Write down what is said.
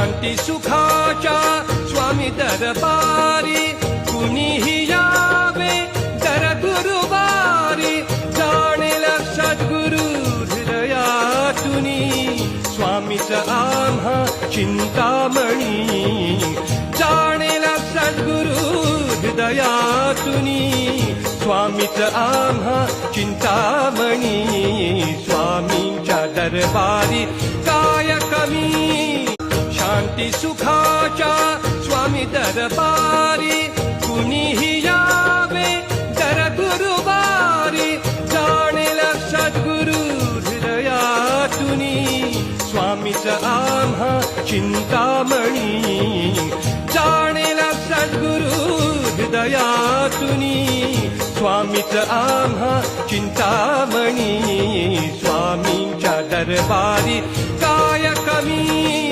शांती सुखाच्या स्वामी दरबारी कुणीही यावे दर गुरुवारी जाणेल सद्गुरु हृदयातुनी स्वामीच आम्हा चिंतामणी जाणेल सद्गुरु हृदयातुनी स्वामीच आम्हा चिंतामणी स्वामींच्या दरबारी काय कमी शांती सुखाच्या स्वामी दरबारी कुणीही यावे दर गुरुवारी जाणेल सद्गुरु हृदयातुनी स्वामीच आम्हा चिंतामणी जाणेल सद्गुरु हृदयातुनी स्वामीच आम्हा चिंतामणी स्वामींच्या दरबारी काय कमी